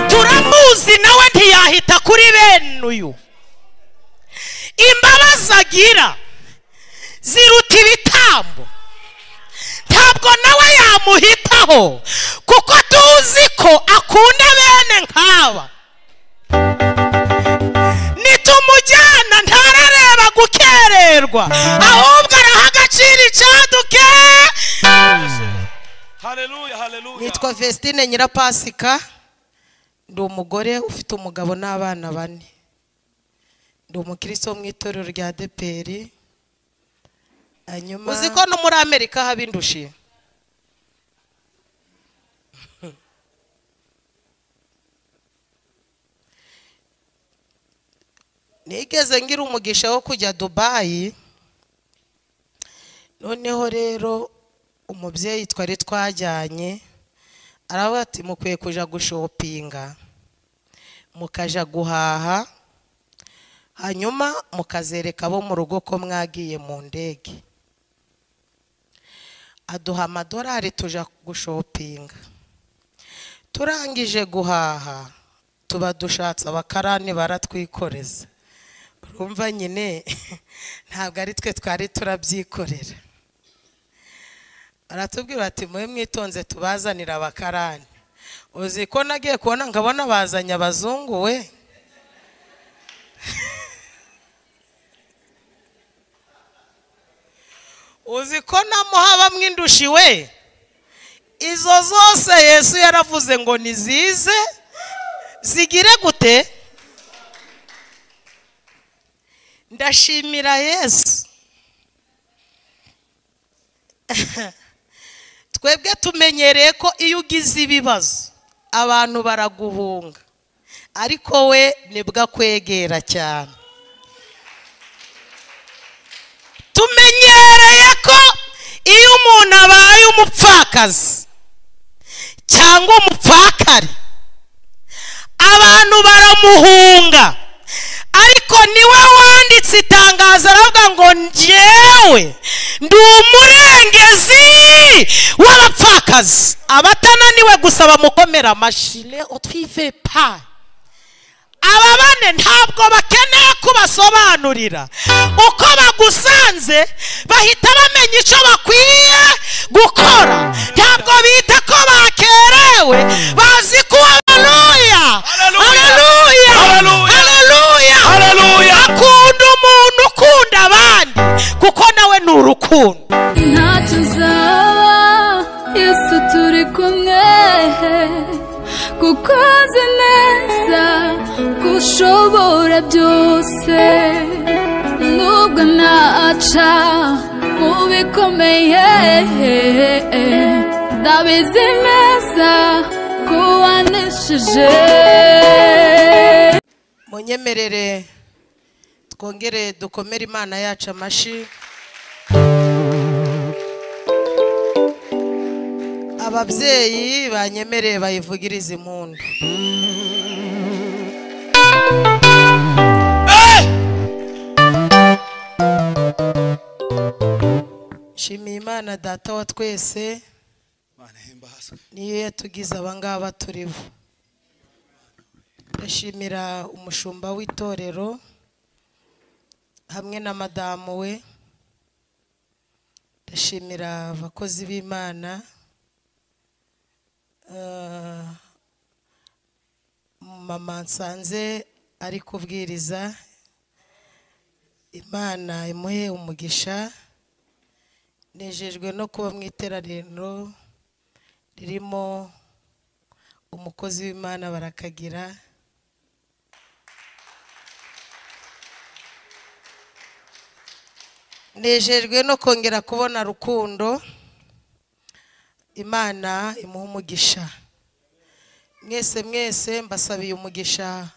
turamuzi nawe ntiyahita kuri bene uyu. Imbabazi agira ziruta ibitambo, ntabwo nawe yamuhitaho kuko tuzi ko akunda bene nk'aba. Nitumujyana ntarareba gukererwa, ahubwo araha agaciro icyaduke. Haleluya, haleluya. Nitwa Vestine Nyirapasika, ndi umugore ufite umugabo n'abana 4. Ndi umukristo mu itorero rya ADEPR. Hanyuma uzi ko no muri Amerika habindushiye. Nigeze ngira umugisha wo kujya Dubai. Noneho rero umubyeyi twari twajyanye aravuga ati mukwiye kuja gushopinga, mukaja guhaha, hanyuma mukazereka abo mu rugo ko mwagiye mu ndege. Aduha $1 tuja gushopinga. Turangije guhaha tuba dushatse abakarani baratwikoreza. Urumva nyine ntabwo ari twe twari turabyikorera. Aratubwira ati mwe mwitonze tubazanira abakarani. Uzi ko nagiye kubona ngabona bazanye abazungu we. Uzi ko namuhaba mwindushiwe. Izo zose Yesu yaravuze ngo nizize zigire gute. Ndashimira Yesu. Twebwe tumenyereye ko iyo ugize ibibazo abantu baraguhunga, ariko we nibwo kwegera cyane. Tumenyereye ko iyo umuntu abaye umupfakazi cyangwa umupfakari abantu baramuhunga, ariko niwe wanditse itangazo aravuga ngo njyewe ndi umurengezi w'abapfakazi. Abatananiwe gusaba mukomera amashile utwive pa. Aba 4 ntabwo bakeneye kubasobanurira, uko bagusanze bahita bamenya icyo bakwiye gukora. Ntabwo bita ko bakerewe, bazi ko haleluya haleluya haleluya haleluya akunda umuntu ukunda abandi kuko nawe ni urukundo. Ntacyo uzaba Yesu turi kumwe, kuko azi neza ko ushobora byose. Nubwo naca mu bikomeye ndabizi neza ko wanesheje. Munyemerere twongere dukomere Imana yacu amashi. Ababyeyi banyemereye bayivugiriza impundu. Shimiye Imana data wa twese, niyo yatugize abangaba turibo. Ndashimira umushumba w'itorero hamwe na madamu we. Ndashimira abakozi b'Imana, mama nsanze ari kubwiriza. Imana imuhe umugisha. Nejejwe no kuba mu iteraniro ririmo umukozi w'Imana Barakagira. Nejejwe no kongera kubona Rukundo. Imana imuhe umugisha. Mwese mbasabiye umugisha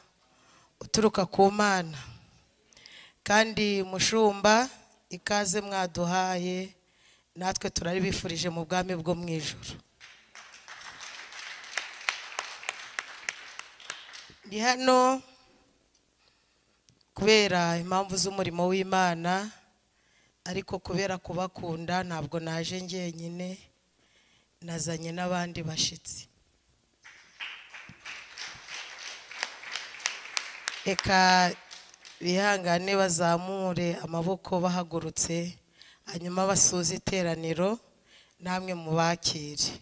uturuka ku Mana. Kandi mushumba ikaze mwaduhaye, natwe turabifurije mu bwami bwo mu ijuru. Ndi hano kubera impamvu z'umurimo w'Imana, ariko kubera kubakunda ntabwo naje njyenyine, nazanye n'abandi bashitsi. Eka bihangane bazamure amaboko bahagurutse, hanyuma basuze iteraniro, namwe mubakire.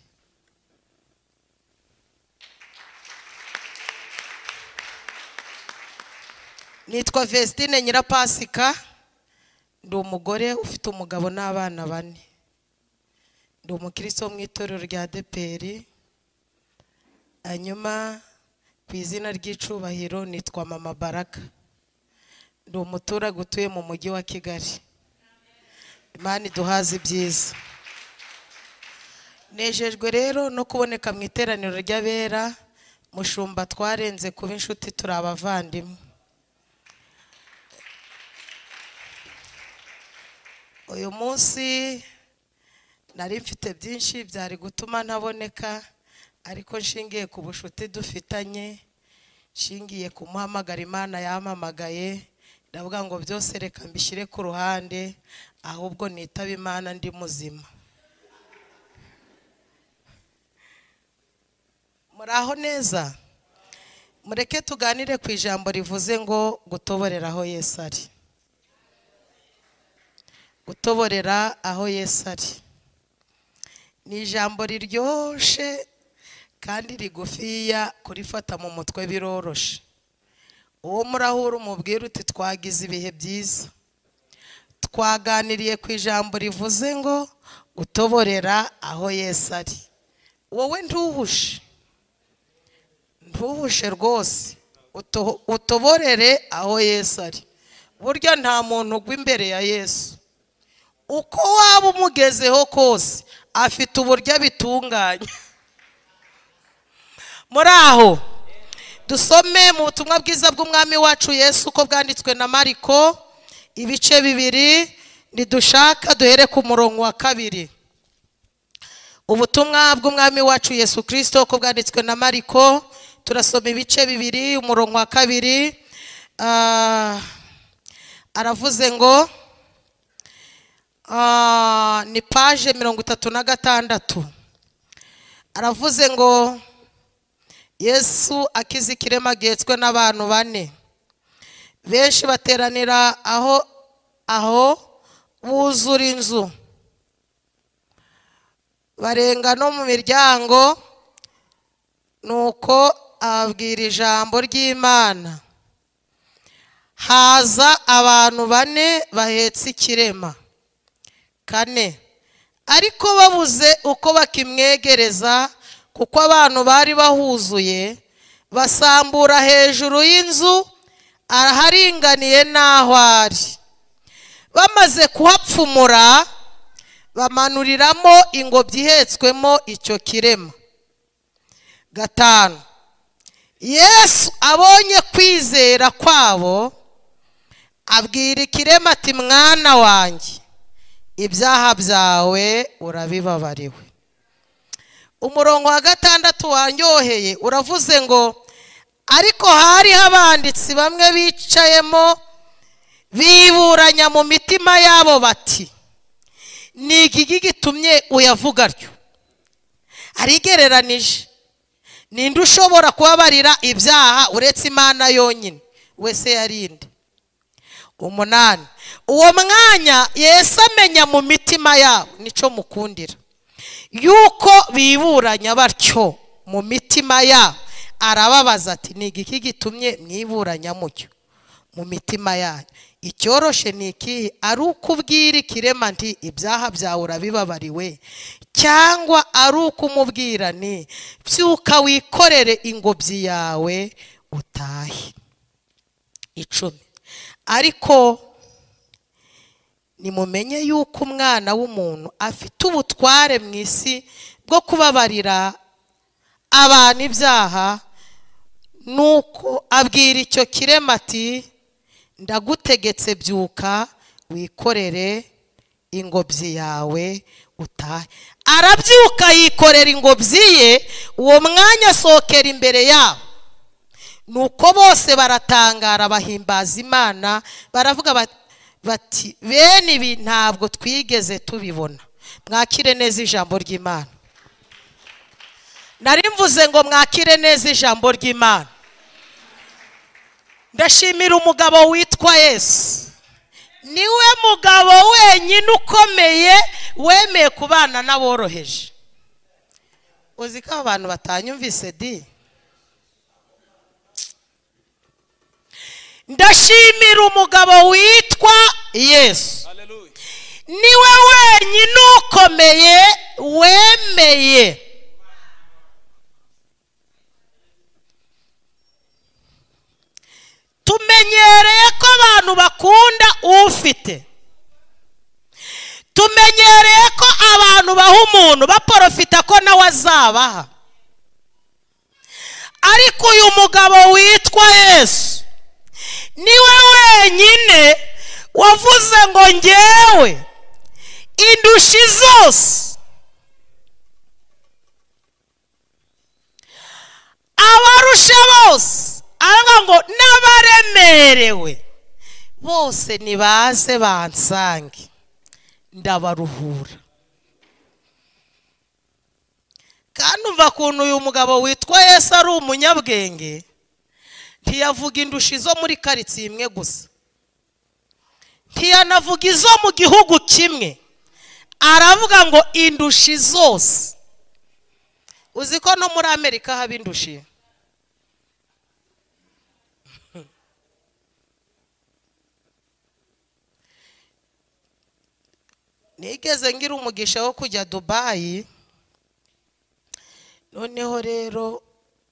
Nitwa Vestine Nyirapasika, ndi umugore ufite umugabo n'abana 4. Ndi umukristo mu itorero rya ADEPR. Hanyuma ku izina ry'icubahiro nitwa Mama Baraka. Ndi umuturage utuye mu mujyi wa Kigali. Imana iduhaze ibyiza. Nejejwe rero no kuboneka mu iteraniro ry'abera, mushumba twarenze kuba inshuti, turi abavandimwe. Uyu munsi nari mfite byinshi byari gutuma ntaboneka, ariko nshingiye ku bushuti dufitanye, nshingiye ku muhamagara Imana yampamagaye, ndavuga ngo byose reka mbishyire ku ruhande, ahubwo nitaba Imana ndi muzima. Muraho neza? Mureke tuganire ku ijambo rivuze ngo gutoborera aho Yesu ari. Gutoborera aho Yesu ari ni ijambo riryoshe kandi rigufiya, kurifata mu mutwe biroroshe. Uwo murahura umubwira uti twagize ibihe byiza, twaganiriye ku ijambo rivuze ngo gutoborera aho Yesu ari. Wowe ntuhushe rwose, utoborere aho Yesu ari. Burya nta muntu ugwa imbere ya Yesu. Uko waba umugezeho kose afite uburyo bitunganya. Muraho dusome mu butumwa bwiza bw'umwami wacu Yesu uko bwanditswe na Mariko ibice 2, nidushaka duhere ku murongo wa 2. Ubutumwa bw'umwami wacu Yesu Kristo uko bwanditswe na Mariko, turasoma ibice 2 umurongo wa 2. Aravuze ngo ni page 36. Aravuze ngo Yesu akiza ikirema gihetswe n'abantu 4. Benshi bateranira aho buzura inzu, barenga no mu miryango, nuko ababwira ijambo ry'Imana. Haza abantu 4 bahetse ikirema 4, ariko babuze uko bakimwegereza, kuko abantu bari bahuzuye, basambura hejuru y'inzu araharinganiye n'aho ari. Bamaze kuhapfumura, bamanuriramo ingobyi ihetswemo icyo kirema. 5, Yesu abonye kwizera kwabo, abwira ikirema ati mwana wanjye, ibyaha byawe urabibabariwe. Umurongo wa 6 wanyoheye uravuze ngo ariko hari abanditsi bamwe bicayemo, biburanya mu mitima yabo bati ni iki gitumye uyavuga atyo? Arigereranije, ninde ushobora kubabarira ibyaha uretse Imana yonyine? Wese yarinde. 8, uwo mwanya Yesu amenya mu mitima yabo, nico mukundira, yuko biburanya batyo mu mitima yabo. Arababaza ati ni iki gitumye mwiburanya mucyo mu mitima yanyu? Icyoroshe ni iki? Ari ukubwira ikirema nti ibyaha byawe urabibabariwe, cyangwa ari ukumubwira ni byuka wikorere ingobyi yawe utahe? 10, ariko nimumenye yuko umwana w'umuntu afite ubutware mu isi bwo kubabarira abantu ibyaha. Nuko abwira icyo kirema ati ndagutegetse byuka wikorere ingobyi yawe utahe. Arabyuka yikorera ingobyi ye, uwo mwanya asohokera imbere yabo. nuko bose baratangara bahimbaza Imana baravuga bati bene ibi ntabwo twigeze tubibona. Mwakire neza ijambo ry'Imana. Nari mvuze ngo mwakire neza ijambo ry'Imana. Ndashimira umugabo witwa Yesu. Niwe mugabo wenyine ukomeye wemeye kubana n'aboroheje. Uzi ko abantu batanyumvise di. Ndashimira umugabo witwa Yesu. Niwe wenyine ukomeye wemeye tumenyereye ko abantu bakunda ufite. Tumenyereye ko abantu baha umuntu baprofita ko nawe azabaha. Ariko uyu mugabo witwa Yesu niwe wenyine wavuze ngo ngewe indushi zose abarusha bose anga ngo n'abaremerewe bose nibaze bansange ndabaruhura. Kandi umva kuntu uyu mugabo witwa Yesu ari umunyabwenge. Ntiyavuga indushi zo muri karitsiye imwe gusa, ntiyanavuga izo mu gihugu kimwe, aravuga ngo indushi zose. Uzi ko no muri Amerika haba indushi? Nigeze ngira umugisha wo kujya Dubai. Noneho rero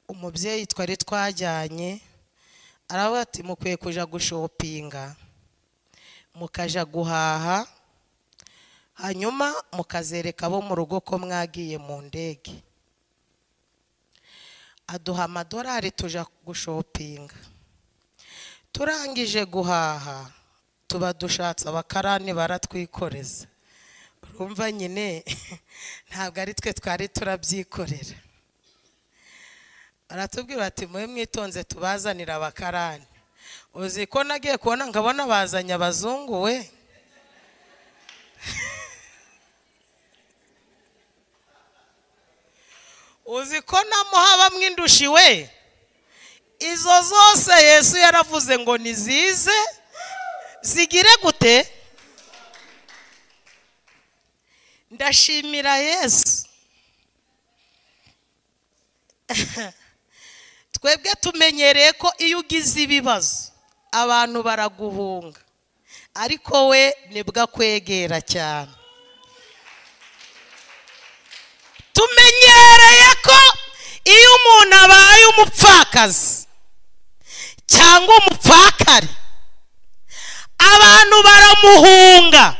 umubyeyi twari twajyanye aravuga ati mukwiye kuja gushopinga, mukaja guhaha, hanyuma mukazereka abo mu rugo ko mwagiye mu ndege. Aduha $1 tuja gushopinga. Turangije guhaha tuba dushatse abakarani baratwikoreza. Urumva nyine ntabwo ari twe twari turabyikorera. Aratubwira ati mwe mwitonze tubazanira abakarani. Uzi ko nagiye kubona nkabona bazanye abazungu we. Uzi ko namuhaba mwindushi we. Izo zose Yesu yaravuze ngo nizize zigire gute. Ndashimira Yesu. Twebwe tumenyereye ko iyo ugize ibibazo abantu baraguhunga, ariko we nibwo kwegera cyane. Tumenyereye ko iyo umuntu abaye umupfakazi cyangwa umupfakari abantu baramuhunga,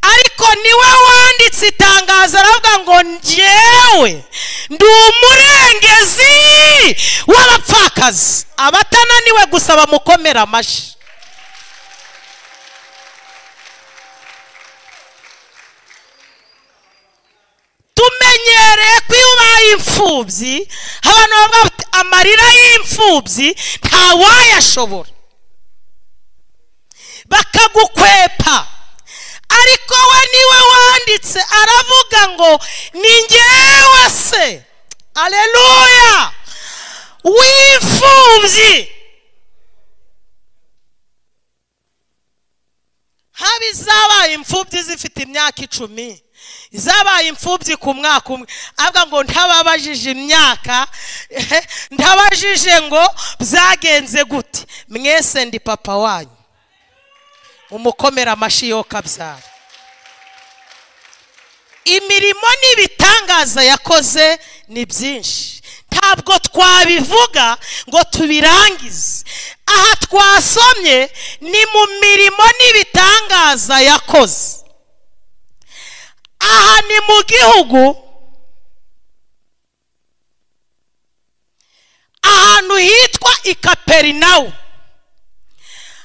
ariko niwe wanditse itangazo aravuga ngo njyewe ndi umurengezi w'abapfakazi. Abatananiwe gusa bamukomera amashi. Tumenyereye ko iyo ubaye imfubyi abantu bavuga bati amarira y'imfubyi ntawayashobora, bakagukwepa. Ariko we niwe wanditse aravuga ngo ni njyewe se, aleluya, w'imfubyi. Haba izabaye imfubyi zifite imyaka 10, izabaye imfubyi ku mwaka umwe, avuga ngo ntababajije imyaka, ntabajije ngo byagenze gute, mwese ndi papa wanyu. Umukomera amashi yo kabyara. Imirimo n'ibitangaza yakoze ni byinshi, ntabwo twabivuga ngo tubirangize. Aha twasomye ni mu mirimo n'ibitangaza yakoze. Aha ni mu gihugu, ahantu hitwa i Kaperinawumu.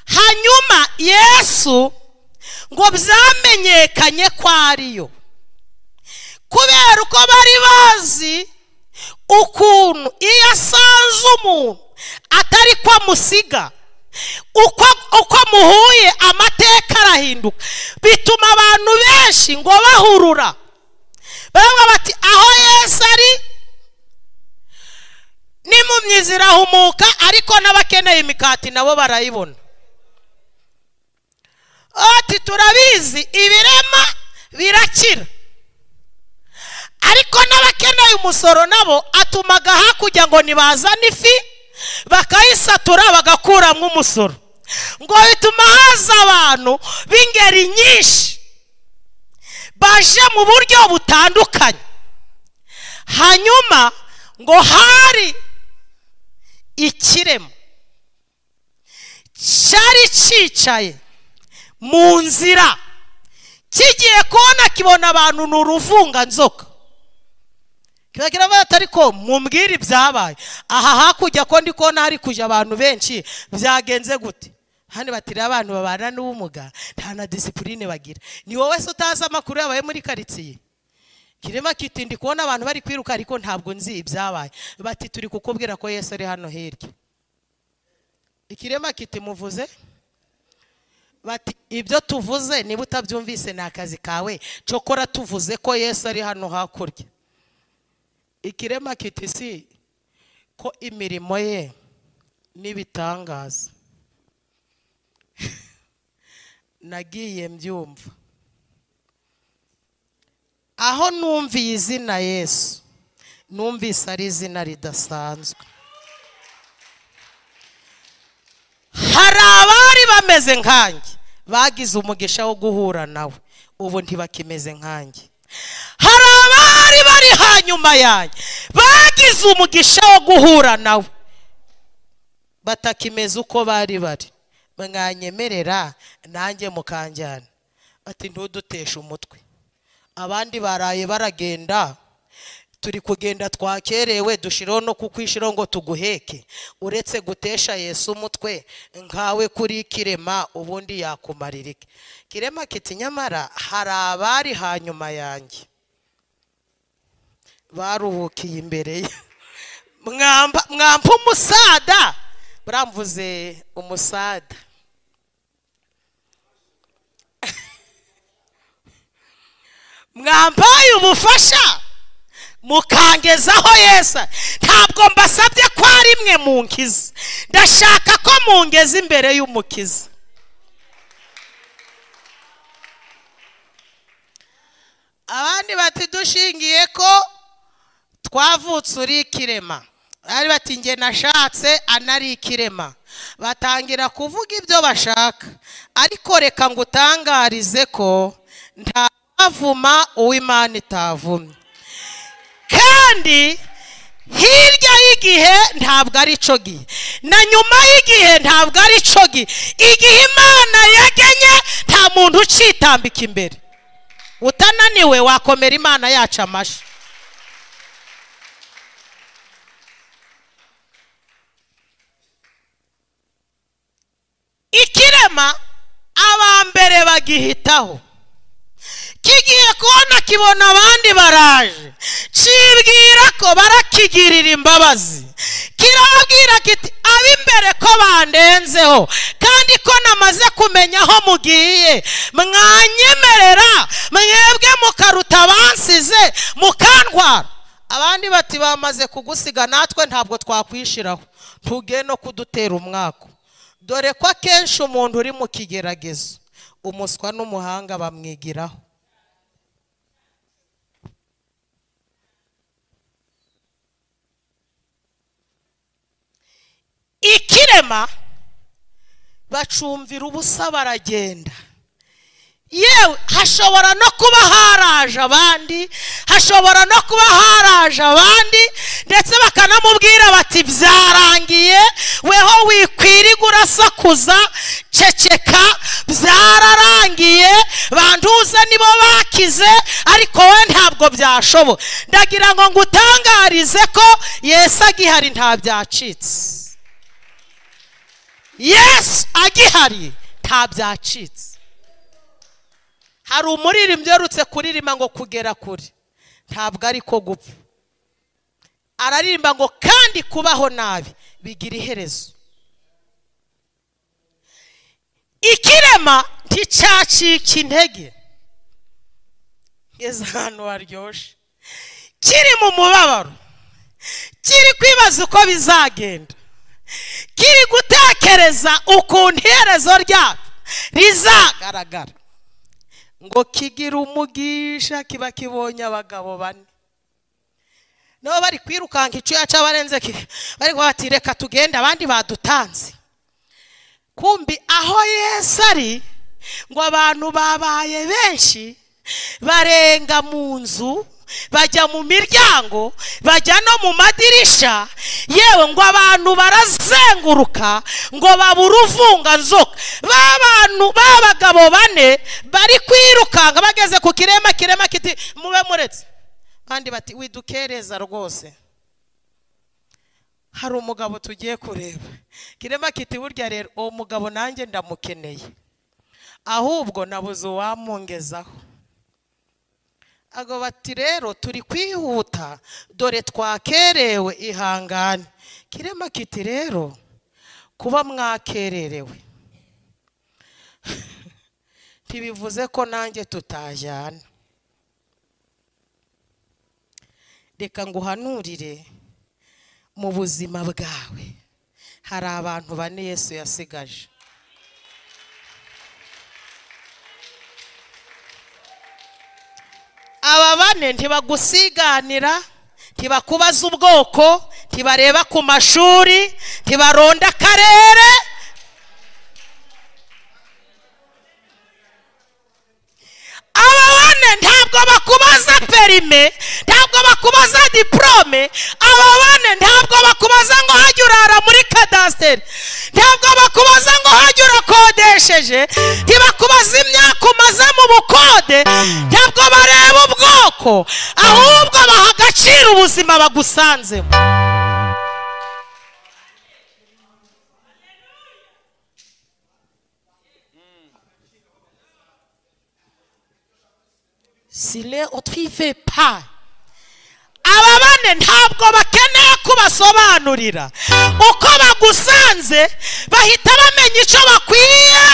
Hanyuma Yesu ngo byamenyekanye ko ariyo, kubera uko bari bazi ukuntu iyo asanze umuntu atari ko amusiga. Uko muhuye amateka arahinduka, bituma abantu benshi ngo bahurura bavuga bati aho Yesu ari n'impumyi zirahumuka, ariko n'abakeneye imikati nabo barayibona. Ati turabizi ibirema birakira, ariko n'abakeneye umusoro nabo atumaga hakurya ngo nibazane ifi bakayisatura bagakuramo umusoro, ngo bituma haza abantu b'ingeri nyinshi baje mu buryo butandukanye. Hanyuma ngo hari ikirema cyari cicaye mu nzira, kigiye kubona kibona abantu n'uruvunga nzoka, kibagira bati ariko mumbwire ibyabaye aha hakurya ko ndi kona hari kujya abantu benshi, byagenze gute? Hano batira abantu babana n'ubumuga nta na discipline bagira. Ni wowe se utazi amakuru yabaye muri karitsiye? Kirema kiti ndi kubona abantu bari kwiruka ariko ntabwo nzi ibyabaye. Bati turi kukubwira ko Yesu ari hano hirya. Ikirema kiti muvuze? Bati ibyo tuvuze niba utabyumvise na akazi kawe, cokora tuvuze ko Yesu ari hano hakurya. Ikirema kiti si ko imirimo ye nibitangaza. Nagiye mbyumva aho numviye izina Yesu, numvise ari izina ridasanzwe. Hari abari bameze nkanjye bagize umugisha wo guhura nawe, ubu ntibakimeze nkanjye. Hari abari bari hanyuma yanjye bagize umugisha wo guhura nawe, batakimeze uko bari bari. Mwanyemerera nanjye mukanjyana. Ati ntuduteshe umutwe, abandi baraye baragenda, turi kugenda twakerewe, dushiraho no kukwishiraho ngo tuguheke. Uretse gutesha Yesu umutwe nkawe kuri kirema, ubundi yakumaririke. Kirema kiti nyamara hari abari hanyuma yanjye baruhukiye imbere ye. Mwampa umusada, buramvuze umusada. Mwampaye ubufasha mukangezaho Yesu. Ntabwo mbasabye ko ari mwe munkiza, ndashaka ko mungeza imbere y'umukiza. Abandi bati dushingiye ko twavutse uri ikirema, ari bati nge nashatse anari ikirema. Batangira kuvuga ibyo bashaka, ariko reka ngutangarize ko nta avuma uw'Imana itavumye, kandi hirya y'igihe ntabwo ari cyo gihe, na nyuma y'igihe ntabwo ari cyo gihe. Igihe Imana yagenye nta muntu ucitambika imbere. Utananiwe wakomera Imana yacu amashi. Ikirema abambere bagihitaho, kigiye kubona kibona abandi baraje, cibwira ko barakigirira imbabazi. Kirabwira kiti abimbere ko bandenzeho kandi ko namaze kumenya aho mugiye, mwanyemerera mwebwe mukaruta bansize mukantwara. Abandi bati bamaze kugusiga, natwe ntabwo twakwishiraho, tugiye no kudutera umwaka. Dore ko akenshi umuntu uri mu kigeragezo umuswa n'umuhanga bamwigiraho. Ikirema bacumvira ubusa baragenda. Yewe hashobora no kuba haraje abandi, hashobora no kuba haraje abandi, ndetse bakanamubwira bati byarangiye, weho wikwiriga urasakuza, ceceka, byararangiye, banduze nibo bakize, ariko we ntabwo byashobo. Ndagira ngo ngutangarize ko Yesu agihari nta byacitse. Yesu agihari nta byacitse. Hari umuririmbyi uherutse kuririmba ngo kugera kure ntabwo ari ko gupfa. araririmba ngo kandi kubaho nabi bigira iherezo. Ikirema nticyacika intege. Ngeze ahantu haryoshye, kiri mu mubabaro, kiri kwibaza uko bizagenda, kiri gutekereza ukuntu iherezo ryacu rizagaragara, ngo kigira umugisha kiba kibonye abagabo 4 nabo bari kwirukanka icyuya cy'abarenze, bari bati reka tugende abandi badutanze. Kumbi aho Yesu ari ngo abantu babaye benshi, barenga mu nzu, bajya mu miryango, bajya no mu madirisha, yewe ngo abantu barazenguruka ngo babura uvunganzoka. Babantu babagabo 4 bari kwirukanka bageze ku kirema kiti mube muretse, kandi bati widukereza rwose. Hari umugabo tugiye kureba, kirema kiti burya rero uwo mugabo nanjye ndamukeneye, ahubwo nabuze uwamungezaho. Ago bati rero turi kwihuta, dore twakerewe, ihangane. Kirema kiti rero kuba mwakererewe ntibivuze ko nanjye tutajyana. Reka nguhanurire, mu buzima bwawe hari abantu 4 Yesu yasigaje. Aba 4 ntibagusiganira, ntibakubaza ubwoko, ntibareba ku mashuri, ntibaronda akarere. Aba 4 ntabwo bakubaza perime, ntabwo bakubaza diplome. Aba 4 ntabwo bakubaza ngo hajya urara muri kadasiteri, ntabwo bakubaza ngo hajya urakodesheje, ntibakubaza imyaka umaze mu bukode, ntabwo bareba ubwoko, ahubwo baha agaciro ubuzima bagusanzemo. Si les autres ne fait pas. Aba 4 ntabwo bakeneye kubasobanurira, uko bagusanze bahita bamenya icyo bakwiye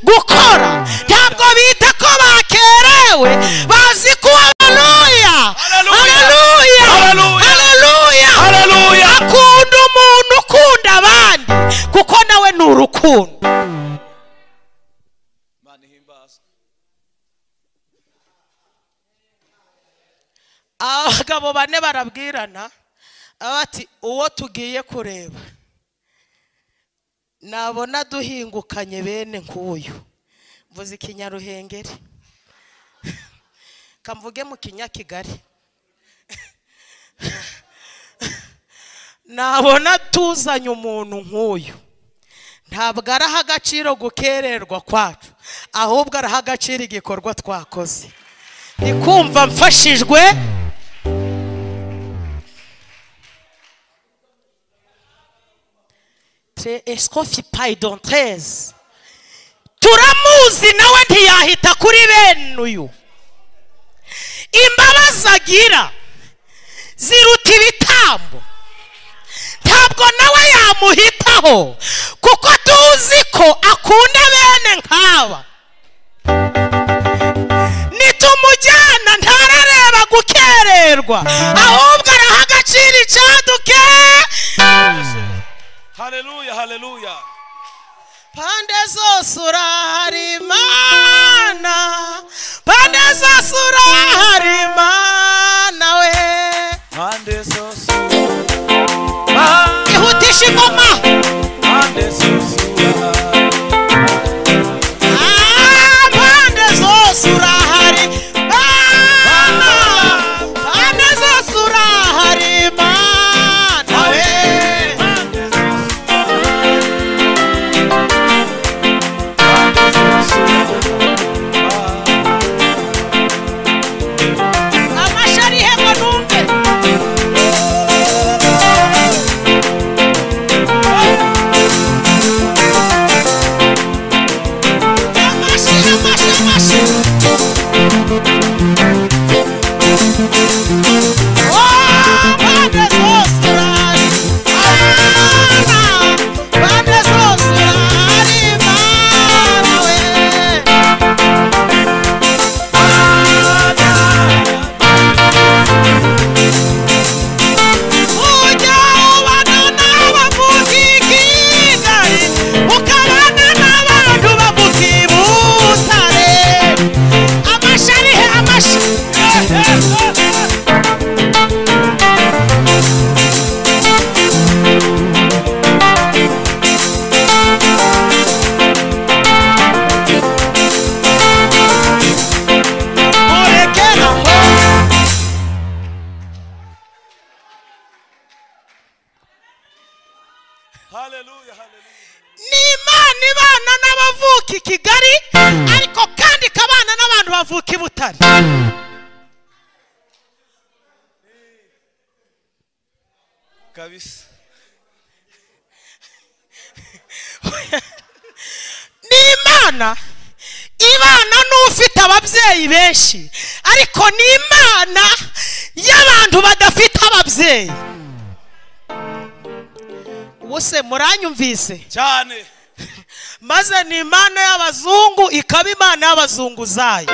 gukora. Ntabwo bita ko bakerewe, bazi ko haleluya haleluya haleluya haleluya akunda umuntu ukunda abandi, kuko nawe ni urukundo. Abagabo 4 barabwirana bati uwo tugiye kureba nabona duhingukanye bene nk'uyu. Mvuze ikinyaruhengeri, kamvuge mu kinyakigali. Nabona tuzanye umuntu nk'uyu, ntabwo araha agaciro gukererwa kwacu, ahubwo araha agaciro igikorwa twakoze. Nikumva mfashijwe. Escofi paidon 13 turamuzi, nawe ntiyahita kuri bene uyu. Imbabazi agira ziruta ibitambo, ntabwo nawe yamuhitaho, kuko tuzi ko akunda bene nk'aba. Nitumujyana ntarareba gukererwa, ahubwo araha agaciro icyaduke. Haleluya haleluya. Pande zose urahari Mana, pande zose urahari Mana we, Pande zose ihutisha ingoma. Pande zose Pande zose urahari Mana, pande zose urahari Mana we. Amashari hemo numve. Pande zose kabisa. Ni Imana ibana n'ufite ababyeyi benshi, ariko ni Imana y'abantu badafite ababyeyi. Ubuse muranyumvise Cyane. maze ni Imana y'abazungu ikaba Imana y'abazunguzayi.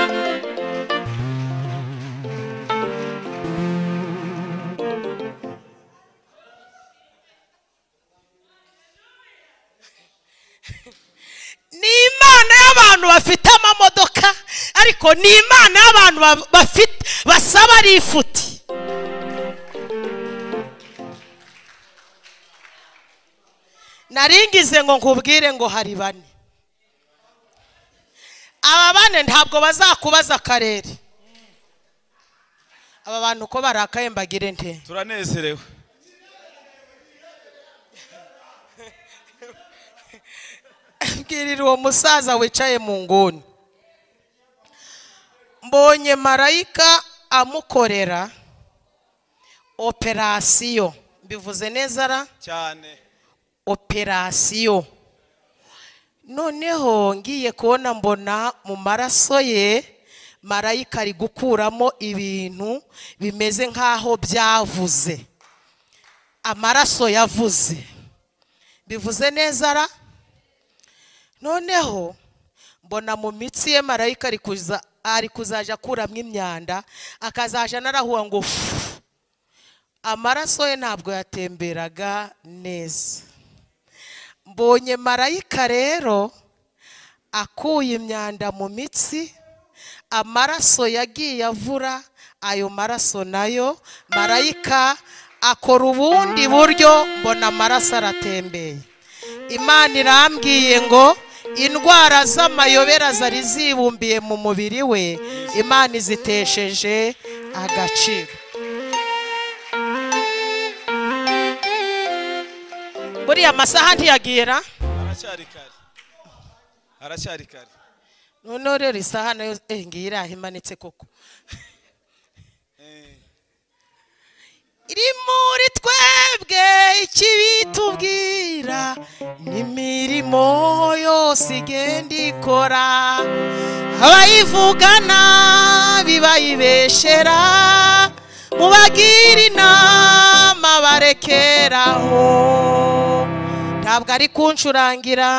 Ni Imana y'abantu bafite amamodoka, ariko ni Imana y'abantu bafite basaba ari ifuti. Naringize ngo nkubwire ngo hari bane. Aba bane ntabwo bazakubaza akarere. Aba bantu ko barakaye mbagire nte? Turanezerewe. Mbwirira uwo musaza wicaye mu nguni. Mbonye marayika amukorera operasiyo. Bivuze neza ra? Cyane. Operasiyo. Noneho ngiye kubona mbona mu maraso ye marayika ari gukuramo ibintu bimeze nkaho byavuze. Amaraso yavuze. Bivuze neza ra? Noneho mbona mu mitsi ye marayika ari kuzaja kuramo imyanda, akazaja narahuwa ngo amaraso ye ntabwo yatemberaga neza. Mbonye marayika rero akuye imyanda mu mitsi, amaraso yagiye avura ayo maraso nayo, marayika akora ubundi buryo, mbona amaraso aratembeye. Imana irambwiye ngo indwara z'amayobera zari zibumbiye mu mubiri we, Imana izitesheje agaciro. Buriya amasaha ntiyagera? Aracyari kare. Noneho rero isaha nayo ngira imanitse koko. Iri muri twebwe ikibitubwira n'imirimo yose igenda ikora, abayivugana bibayibeshera, mubagira inama barekeraho. Ntabwo ari kuncurangira.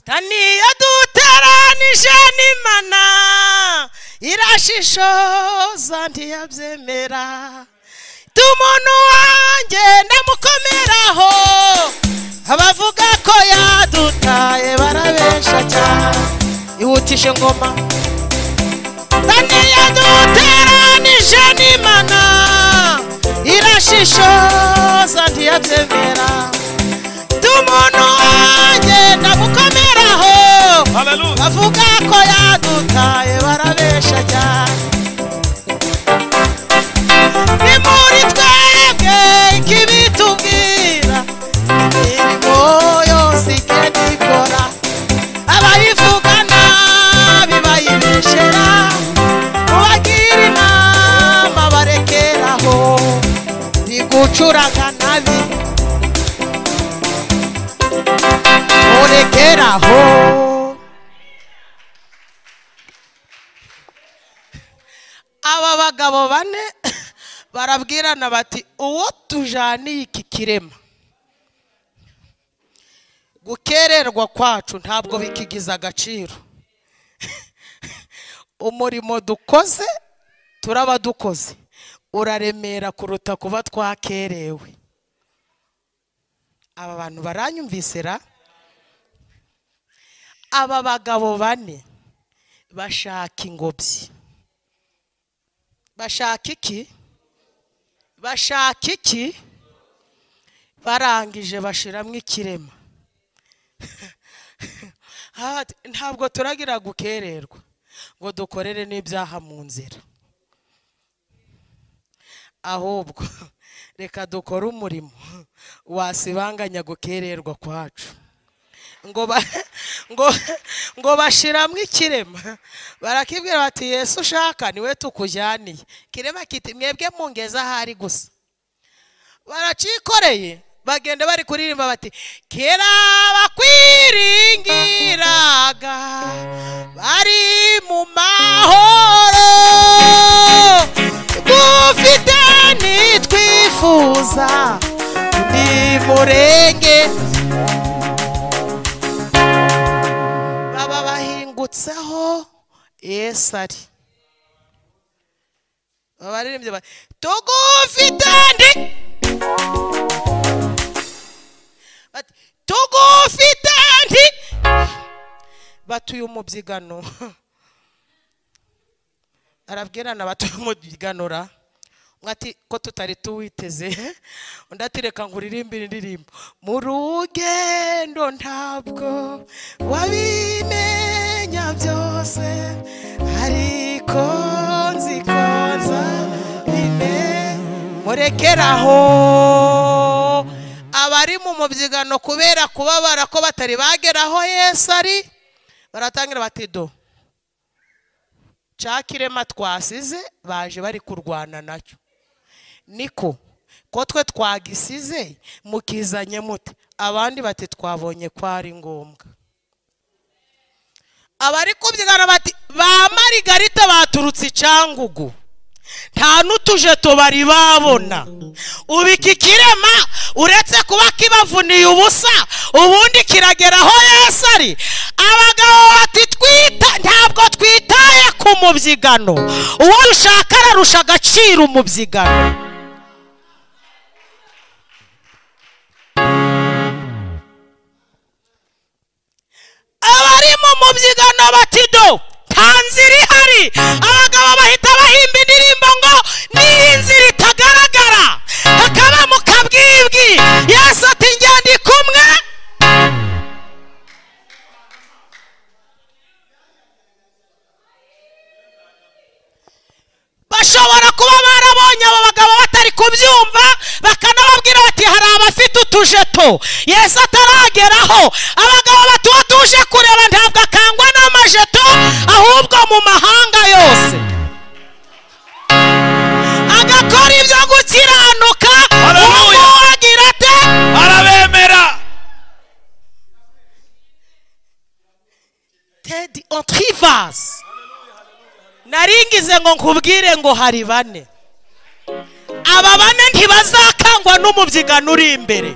Taniya duteranije n'Imana irashishoza ntiyabyemera, tumuntu wanjye ndamukomeraho, abavuga ko yadutaye barabesha cyane. Ihutishe ngoma. Taniya duteranije n'Imana irashishoza ntiyabyemera, tumuntu wanjye ndamukomeraho, Hallelujah. bavuga ko yadutaye barabesha cyane. Ni muri twebwe ikibitubwira imirimo yose igenda ikora, abayivugana bibayibeshera, mubagira inama barekeraho, bigucuraga nabi murekeraho. Aba bagabo bane barabwirana bati uwo tujaniye iki kirema, gukererwa kwacu ntabwo bikigiza agaciro. Umurimo dukoze turaba dukoze uraremera kuruta kuba twakerewe. Aba bantu baranyumvise ra? Aba bagabo bane bashaka ingobyi. Bashaka iki? Bashaka iki? Barangije bashiramo ikirema. Ntabwo turagira gukererwa ngo dukorere n'ibyaha mu nzira, ahubwo reka dukore umurimo wasibanganya gukererwa kwacu. Ngo bashiramo ikirema barakibwira bati Yesu ushaka niwe tukujyaniye. Kirema kiti mwebwe mungeza ahari gusa. Baracikoreye bagenda bari kuririmba bati kera bakwiringiraga bari mu mahoro dufite nitwifuza ni murenge. Baba bahingutseho Yesu ari. Baririmbye bati tugufite ndi tugufite ndi batuye umubyigano. Arabwirana batuye umubyiganura mwati ko tutari tuwiteze. Undi ati reka nguririmbire indirimbo mu rugendo ntabwo wabimenya byose ariko nzikoza bine murekeraho. Abari mu mubyigano kubera kubabara ko batari bageraho Yesu ari baratangira bati do cakirema twasize baje bari kurwana nacyo niko ko twe twagisize mukizanye mute. Abandi bati twabonye ko ari ngombwa. Abari kubyigana bati ba Marigarita baturutse Cyangugu nta n'utujeto bari babona. Ubiki kirema uretse kuba kibavuniye ubusa ubundi kirageraho Yesu ari. Abagabo bati twita ntabwo twitaye ku mubyigano uwo rushaka ararusha agaciro umubyigano. Abari mu mubyigano bati do ntanzira ihari. Abagabo bahita bahimba indirimbo ngo n'inzira itagaragara hakaba mu kabwibwi. Yesu ati njye ndi kumwe. Bashobora kuba barabonye abo bagabo batari kubyumva bakanababwira bati hari abafite utujeto Yesu atarageraho. Abagabo batuba tuje kureba ntabwo akangwa n'amajeto ahubwo mu mahanga yose agakora ibyo gukiranuka. Uwo agira ate arabemera. Teddy Ontrivas naringize ngo nkubwire ngo hari bane. Aba bane ntibazakangwa n'umubyigano uri imbere.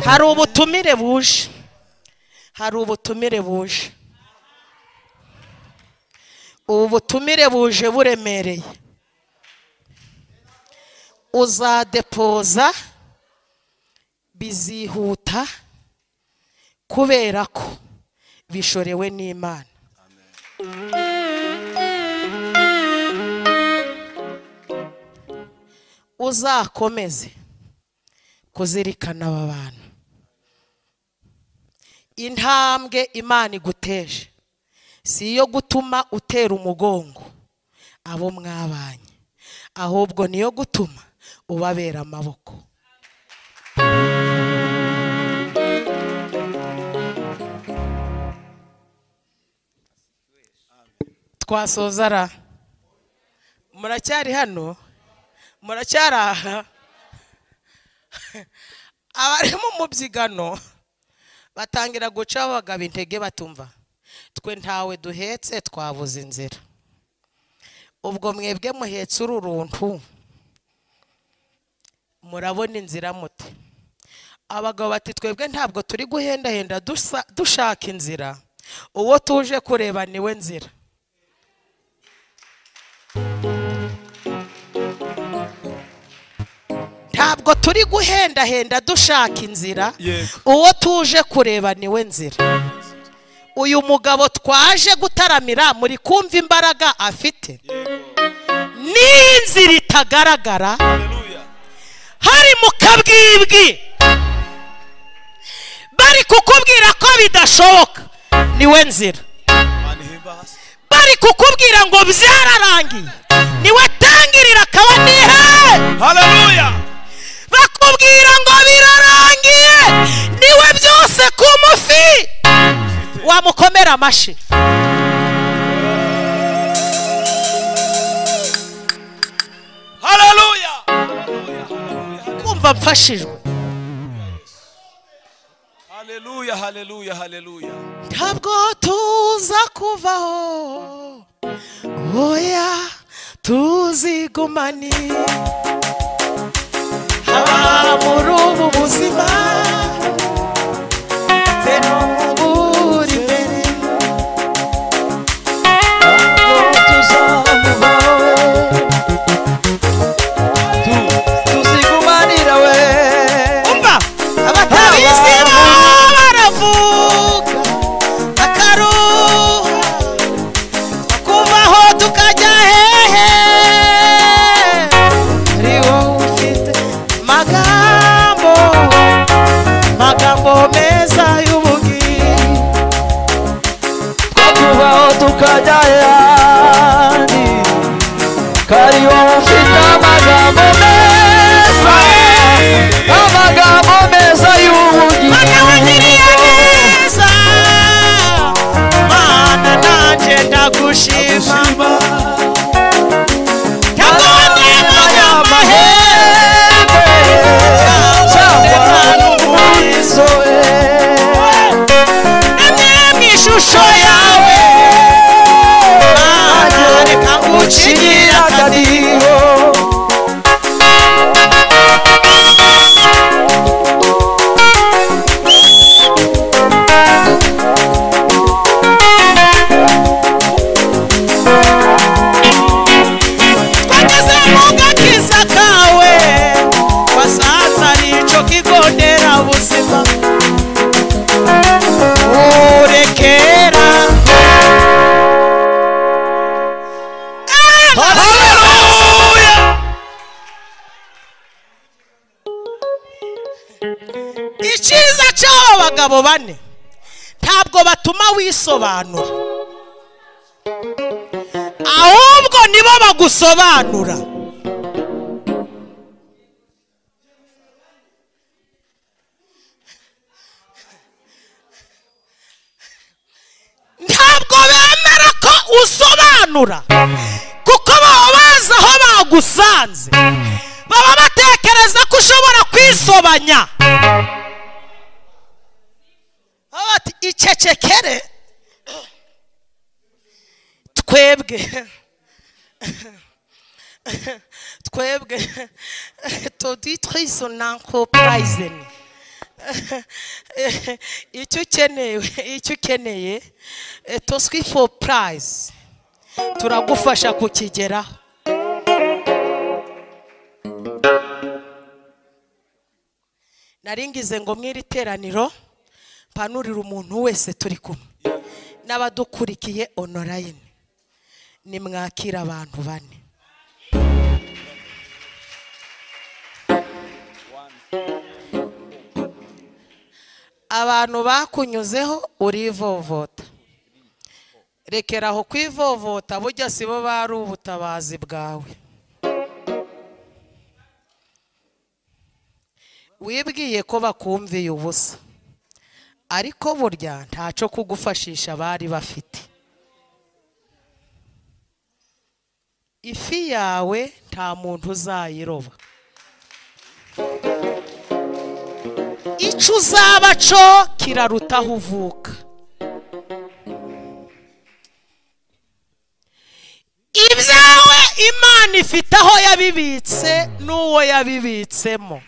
Hari ubutumire buje. Hari ubutumire buje. Ubu butumire buje buremereye. Uzadepoza bizihuta kubera ko bishorewe n'Imana. Uzakomeze kuzirikana aba bantu. Intambwe Imana iguteje si iyo gutuma utera umugongo abo mwabanye ahubwo niyo gutuma ubabera amaboko. Twasozara muracyari hano muracyaraha. Abari mu mubyigano batangira guca abagabo intege batumva twe ntawe duhetse twabuze inzira. Ubwo mwebwe muhetse ururuntu murabona inzira mute? Abagabo bati twebwe ntabwo turi guhendahenda dushaka inzira, uwo tuje kureba niwe nzira. Ntabwo turi guhendahenda dushaka inzira, uwo tuje kureba niwe nzira. Uyu mugabo twaje gutaramira muri kumva imbaraga afite n'inzira itagaragara hari mu kabwibwi bari kukubwira ko bidashoboka niwe nzira, bari kukubwira ngo byararangiye niwe tangirira akaba nihe. akakubwira ngo birarangiye niwe byose ku mufi wamukomera amashi. Haleluya. Kumva mfashijwe. Haleluya, haleluya, haleluya. Ntabwo tuza kuvaho, oya tuzigumani haba muri ubu buzima zeno buri mbere. Ntabwo tuzamuvaho, tuzigumanira we. Umva abatabizi baravuga akaruha kuvaho tukajya hehe, ari wowe ufite magambo meza y'ubugingo. Twakubaho tukajya ahandi, kari wowe ufite amagambo meza, amagambo meza y'ubugingo. Mana wangiriye neza, Mana nanjye ndagushima. Ntabwo wandemanya amahembe cyangwa n'umurizo we. namwe mu ishusho yawe, Mana reka ngucinyire akadiho. Twageze mu gakiza kawe, wasanze ari ico kigo nderabuzima urekera. Haleluya. Icyiza cy'abo bagabo bane ntabwo batuma wisobanura, ahubwo nibo bagusobanura. Ntabwo bemera ko usobanura kuko baba bazi aho bagusanze, baba batekereza ko ushobora kwisobanya. Bati icecekere twebwe toditrice nanko prizeni. icyo ukeneye toswi for prize turagufasha kukigeraho. Naringize ngo mwiri teraniro mpanurira umuntu wese turi kumwe n'abadukurikiye online, nimwakira abantu bane. Abantu bakunyuzeho urivovota, rekeraho kwivovota, burya sibo bari ubutabazi bwawe. Wibwiye ko bakumviye ubusa, ariko burya ntaco kugufashisha bari bafite. Ifi yawe nta muntu uzayiroba, ico uzaba co kirarutaho uvuka. Ibyawe Imana ifite aho yabibitse n'uwo yabibitsemo.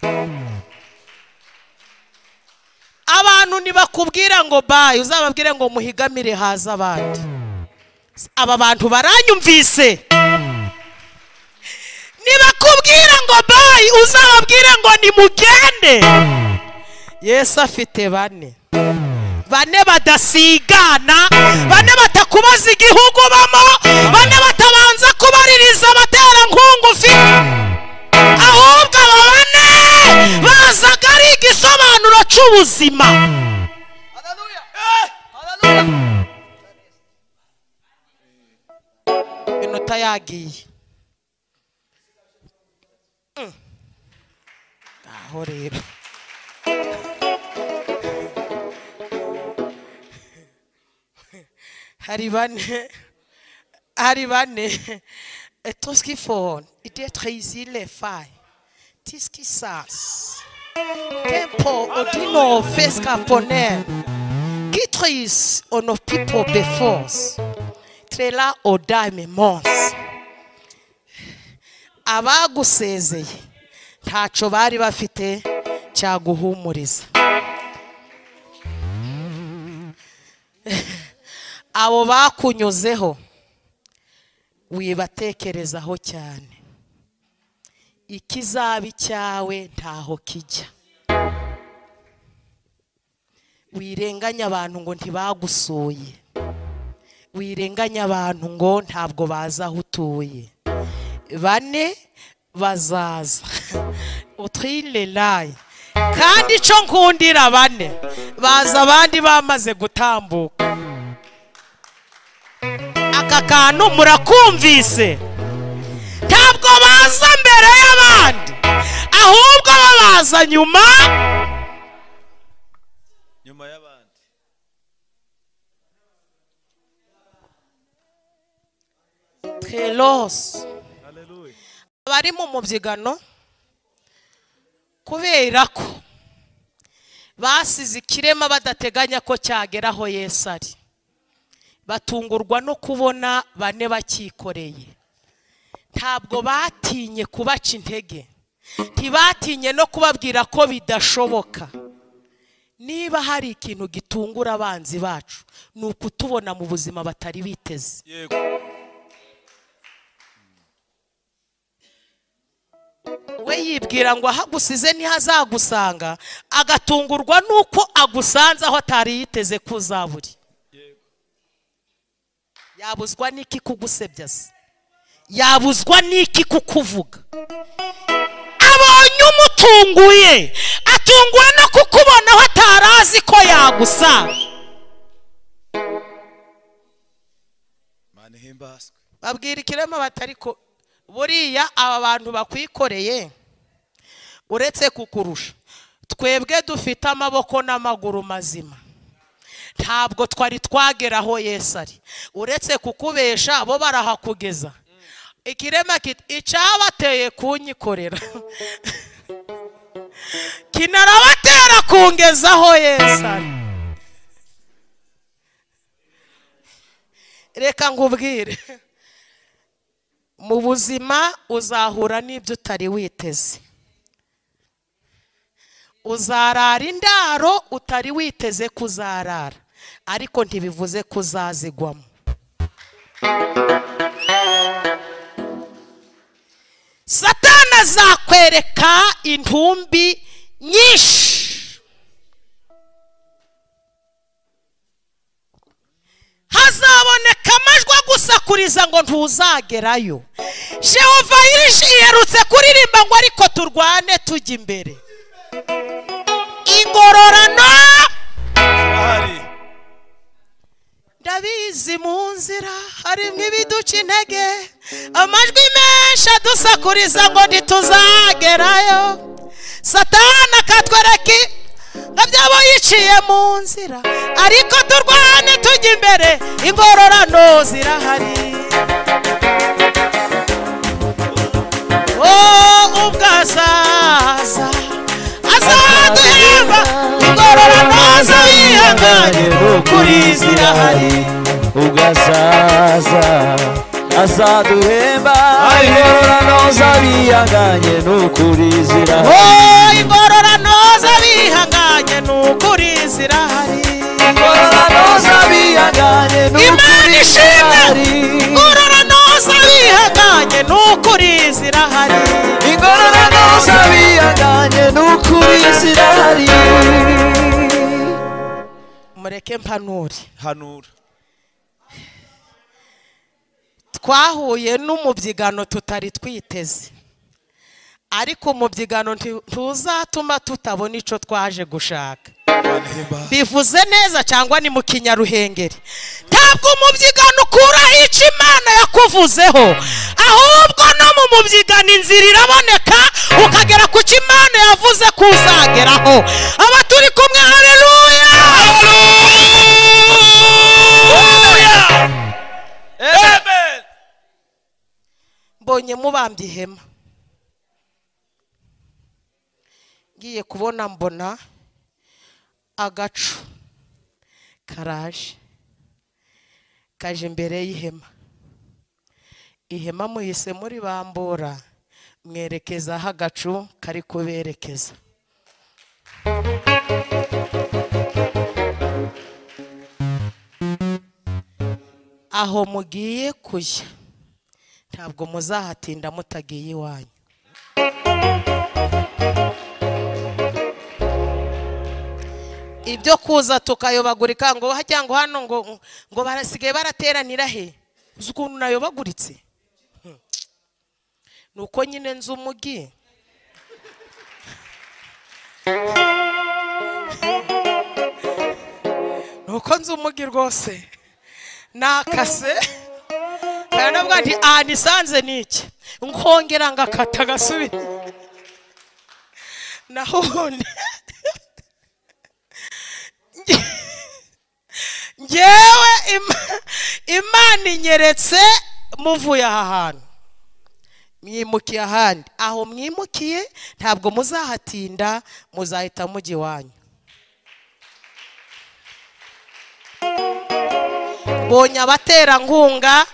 Abantu nibakubwira ngo bayi, uzababwire ngo muhigamire haza abandi. Aba bantu baranyumvise. Nibakubwira ngo bayi, uzababwire ngo nimugende. Yesu afite bane badasigana, bane batakubaza igihugu bamo, bane batabanza kubaririza abatera nkungu ufite, ahubwo aba bane bazaga ari igisobanuro cy'ubuzima. Haleluya. Haleluya. Minota yagiye. aho rero hari bane tout ce qu'il faut d'être ici les failles tout ce qui sas tempo odino fesca poner qui tris ono people before trela odame mons abagusezeye ntaco bari bafite cyaguhumuriza abo bakunyuzeho wibatekerezaho cyane ikizabi cyawe ntaho kijya wirenganya abantu ngo ntibagusuye wirenganya abantu ngo ntabwo baza aho utuye bane bazaza utrilelaye kandi ico nkundira bane baza abandi bamaze gutambuka aka kantu murakumvise ntabwo baza mbere y'abandi ahubwo babaza nyuma y'abandi telos haleluya bari mu mubyigano kubera ko basize ikirema badateganya ko cyageraho Yesu ari batungurwa no kubona bane bakikoreye ntabwo batinye kubaca intege ntibatinye no kubabwira ko bidashoboka niba hari ikintu gitungura abanzi bacu ni ukutubona mu buzima batari biteze yego we yibwira ngo ahagusize ntihazagusanga agatungurwa nuko agusanze aho atari yiteze kuzaburi yabuzwa n'iki kugusebya se yabuzwa n'iki kukuvuga abonye umutunguye atunguwe no kukubona aho atarazi ko yagusanga mane himbaswe babwira ikirema batari ko buriya aba bantu bakwikoreye uretse kukurusha twebwe dufite amaboko n'amaguru mazima ntabwo twari twageraho Yesu ari uretse kukubesha bo barahakugeza ikirema kiti icyabateye kunyikorera kinarabatera kungezaho Yesu ari reka ngubwire mu buzima uzahura n'ibyo utari witeze uzarara indaro utari witeze kuzarara ariko ntibivuze kuzazigwamo Satana azakwereka intumbi nyinshi hazaboneka amajwi agusakuriza ngo ntuzagerayo Jehova yerutse kuririmba ngo ariko turwane tujya imbere ingororano ndabizi mu nzira harimo ibiduca intege amajwi menshi adusakuriza ngo ntituzagerayo Satana akatwereka ngo byabo yiciye mu nzira ariko turwane tujya imbere ingororano zirahari ubwazaza azaduhemba ingororano z'abihanganye n'ukuri zirahari ubwazaza azaduhemba ingororano z'abihanganye n'ukuri zirahari ingororano z'abihanganye n'ukuri zirahari ingororano z'abihanganye n'ukuri zirahari ingororano z'abihanganye n'ukuri zirahari ingororano z'abihanganye n'ukuri zirahari mureke mpanure hanura twahuye n'umubyigano tutari twiteze ariko umubyigano ntuzatuma tutabona ico twaje gushaka bivuze neza cyangwa ni mu kinyaruhengeri? Ntabwo umubyigano ukuraho icyo Imana yakuvuzeho, ahubwo no mu mubyigano inzira iraboneka ukagera ku cyo Imana yavuze ko uzageraho. Aba turi kumwe, haleluya, Amen. mbonye mubambye ihema, ngiye kubona mbona agacu karaje kaje imbere y'ihema. Ihema muhise muri bambura mwerekeza aho agacu kari kuberekeza. Aho mugiye kujya ntabwo muzahatinda mutagiye iwanyu. Ibyo kuza tukayobagurika ngo hajya ngo hano ngo barasigaye barateranira he, uzi ukuntu nayobaguritse? Nuko nyine nzi umugi, nuko nzi umugi rwose nakase kanavuga nti nisanze niki nkongera ngakata gasubira naho ubundi ngewe Imana inyeretse muvuye aha hantu mwimukiye ahandi. Aho mwimukiye ntabwo muzahatinda, muzahita mujya iwanyu. Bonye abaterankunga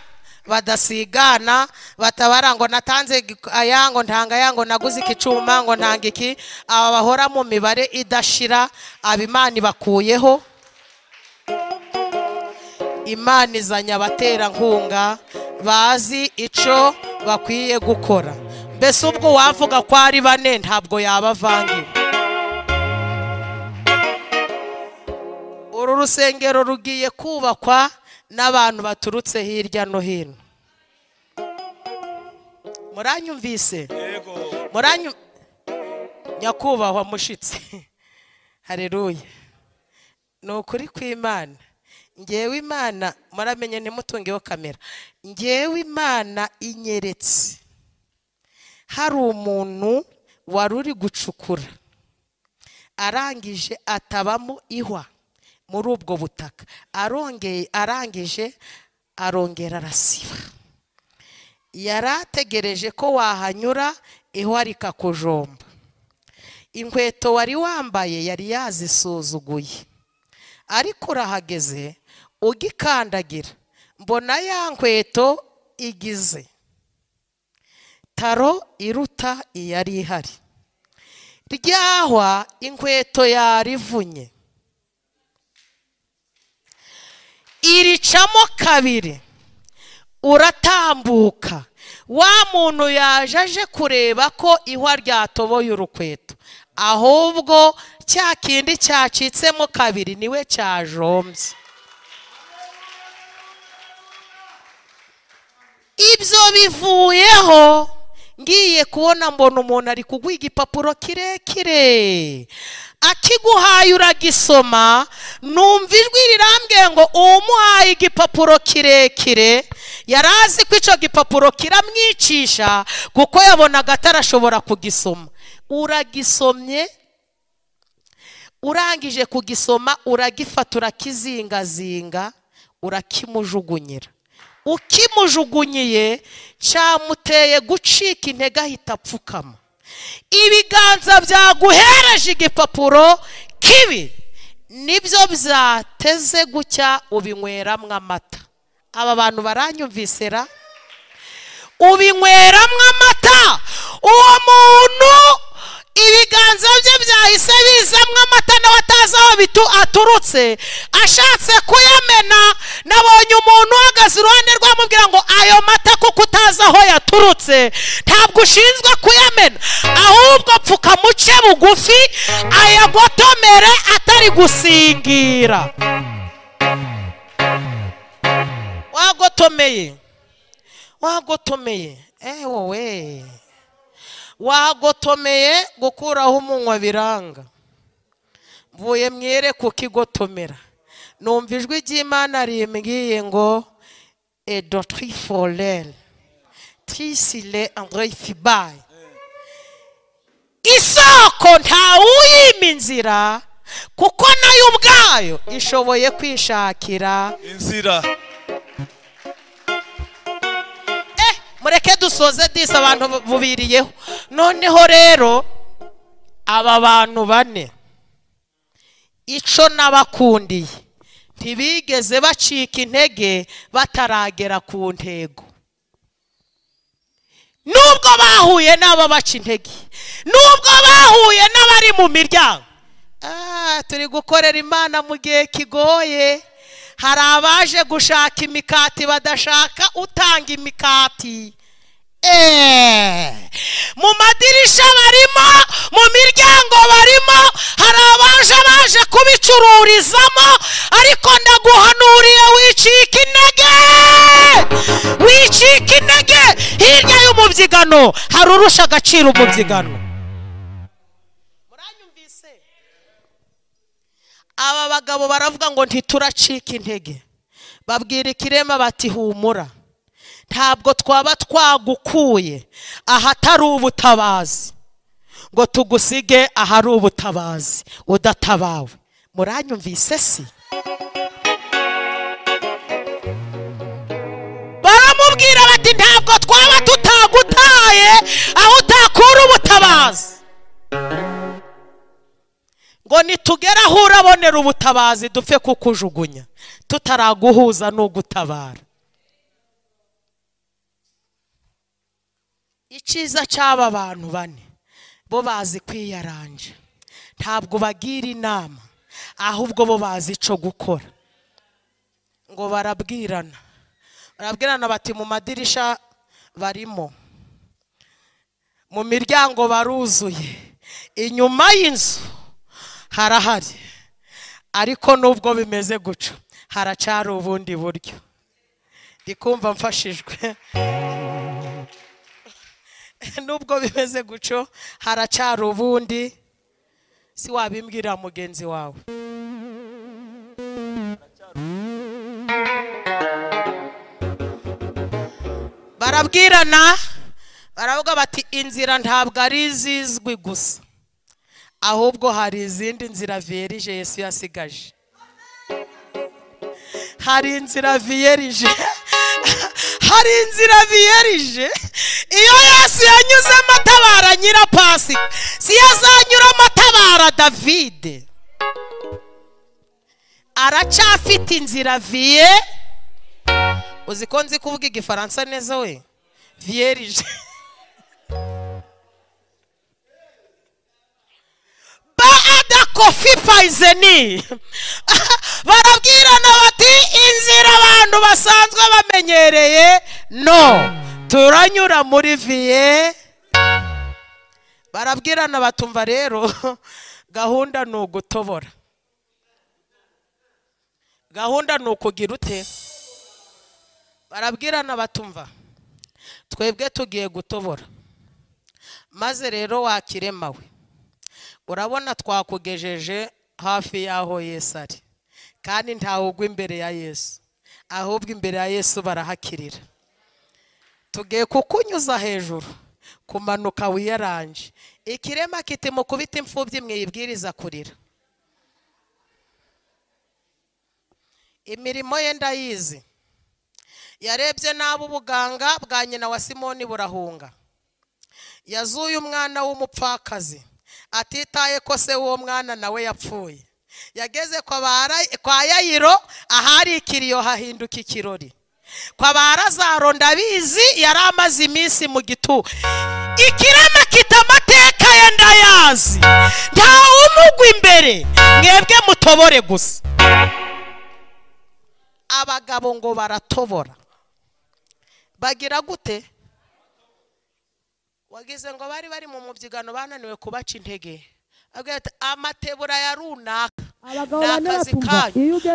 badasigana batabara ngo natanze aya ngo ntanga aya ngo naguze ikicuma ngo ntanga iki. Aba bahora mu mibare idashira, abimana bakuyeho. Imana izanye abaterankunga bazi ico bakwiye gukora. Mbese ubwo wavuga ko ari bane ntabwo yabavangiwe. Uru rusengero rugiye kubakwa n'abantu baturutse hirya no hino. Muranyumvise? Yego. Nyakubahwa mushitsi. Haleluya. Nukuri kw'Imana. Ngewe Imana muramenye ntimutungeho kamera. Ngewe Imana inyeretse hari umuntu wari uri gucukura arangije atabamo ihwa muri ubwo butaka, arangije arongera arasiba. Yarategereje ko wahanyura ihwa rikakujomba. Inkweto wari wambaye yari yazisuzuguye, ariko urahageze ugikandagira mbona ya nkweto igize taro iruta iyari ihari. Ryahwa inkweto yarivunye iricamo kabiri, uratambuka. Wa muntu yaje kureba ko ihwa ryatoboye urukweto, ahubwo cya kindi cyacitsemo kabiri niwe cyajombye. Ibyo bivuyeho ngiye kubona mbona umuntu ari kugwa igipapuro kirekire, akiguhaye uragisoma, numva ijwi rirambwiye ngo umuhaye igipapuro kirekire yarazi ko icyo gipapuro kiramwicisha kuko yabonaga atarashobora kugisoma. Uragisomye, urangije kugisoma uragifata urakizingazinga urakimujugunyira. Ukimujugunyiye cyamuteye gucika intege ahita apfukama. Ibiganza byaguhereje igipapuro kibi nibyo byateze gucya ubinyweramwe amata. Aba bantu baranyumvisera? Ubinyweramwe amata. Uwo muntu ibiganza bye byahise bizamwe amata nawe atazi aho aturutse, ashatse kuyamena. Nabonye umuntu uhagaze iruhande rwamubwira ngo ayo mata kuko utazi aho yaturutse ntabwo ushinzwe kuyamena, ahubwo pfuka muce bugufi ayagotomere atari gusingira. Wagotomeye wowe wagotomeye gukuraho umunwa biranga. mvuye mwere kukigotomera numva ijwi ry'Imana rimbwiye ngo edotri folel trisile André Fibaye isoko ntawuyima inzira kuko nayo ubwayo ishoboye kwishakira inzira. mureke dusoze disa abantu bubiriyeho. Noneho rero aba bantu bane ico nabakundiye ntibigeze bacika intege bataragera ku ntego. Nubwo bahuye n'aba baca intege, nubwo bahuye n'abari mu miryango, turi gukorera Imana mu gihe kigoye. Hari abaje gushaka imikati badashaka utanga imikati. Mu madirisha barimo, mu miryango barimo, hari abaje kubicururizamo, ariko ndaguhanuriye wicika intege, wicika intege. Hirya y'umubyigano hari urusha agaciro umubyigano. Muranyumvise? Aba bagabo baravuga ngo ntituracika intege, babwira ikirema bati humura, ntabwo twaba twagukuye ahatari ubutabazi ngo tugusige ahari ubutabazi udatabawe. Muranyumvise si? Baramubwira bati ntabwo twaba tutagutaye aho utakura ubutabazi, ngo nitugera aho urabonera ubutabazi dupfe kukujugunya tutaraguhuza n'ugutabara. Iciza cy'aba bantu bane bo bazi kwiyaranja, ntabwo bagira inama ahubwo bo bazi ico gukora. Ngo barabwirana bati mu madirisha barimo, mu miryango baruzuye, inyuma y'inzu harahari, ariko nubwo bimeze guca haracari ubundi buryo. Ndikumva mfashijwe. Nubwo bimeze guco haracari ubundi. Si wabimbwira mugenzi wawe? Barabwirana baravuga bati inzira ntabwo ari izizwi gusa, ahubwo hari izindi nzira vierge Yesu yasigaje. Hari inzira vierge, hari inzira vierge. Iyo Yesu yanyuzemo atabara Nyirapasika, si yazanyuramo atabara Davide. Aracafite inzira vie. Uzi ko nzi kuvuga igifaransa neza we? Vierge. Baada kofi paizeni. Barabwirana bati inzira abantu basanzwe bamenyereye no, turanyura muri vie. Barabwirana batumva rero gahunda ni ugutobora. Gahunda ni ukugira ute? Barabwirana batumva twebwe tugiye gutobora, maze rero wakiremawe, urabona twakugejeje hafi yaho Yesu ari, kandi ntawugwa imbere ya Yesu, ahubwo imbere ya Yesu barahakirira. Tugiye kukunyuza hejuru, kumanuka wiyaranje. Ikirema kiti mukubita imfubyi mwibwiriza kurira. Imirimo ye ndayizi. Yarebye nabo ubuganga bwa nyina wa Simoni burahunga. Yazuye umwana w'umupfakazi atitaye ko se uwo mwana nawe yapfuye. Yageze kwa Yayiro ahari ikiriyo hahinduka ikirori. Kwa Barazaro ndabizi yari amaze iminsi mu gitu. Ikirema kitamateka ye ndayazi, nta umugwa imbere, mwebwe mutobore gusa. Abagabo ngo baratobora. Bagira gute? Wagize ngo bari mu mubyigano bananiwe kubaca intege. Amatebura ya runaka.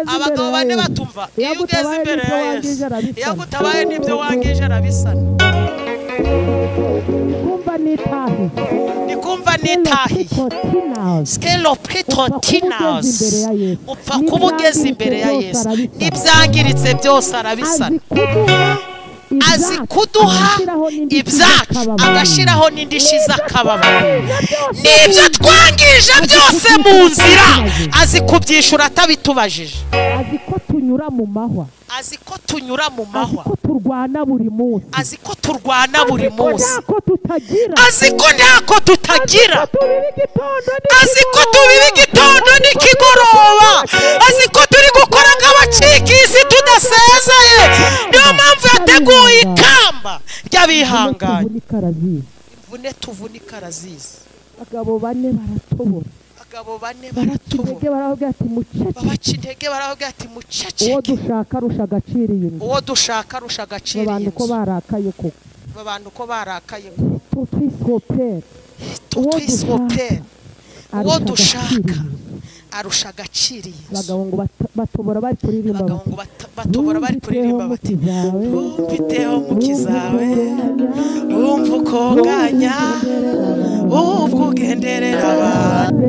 Abagabo bane batumva. Iyo ugeze imbere ya Yesu, iyo gutabaye nibyo wangije arabisana. kumva nitahi ndikumva nitahiye skelo pritotinas upfa kuba ugeze imbere ya Yesu n'ibyangiritse byose arabisana azi kuduha ibyacu agashyiraho n'indishyi z'akababaro n'ibyo twangije byose mu nzira azi kubyishura atabitubajije azi ko tunyura mu mahwa azi ko tunyura mu mahwa ko turwana buri munsi azi ko turwana buri munsi azi ko ntako tutagira azi ko tubiba igitondo n'ikigoroba azi ko turi gukora nk'abacikizi tudasezeye niyo mpamvu yateguye ikamba ry'abihanganye imvune tuvunika arazizi abagabo bane baratobora baravuga ati babaca intege baravuga ati muceceke uwo dushaka arusha agaciriye abantu ko barakaye koko uwo dushaka arusha agaciriye abagabo ngo batobora bari kuririmba bati mfiteho mukizawe wumva ukonganya ubwo ugenderera abantu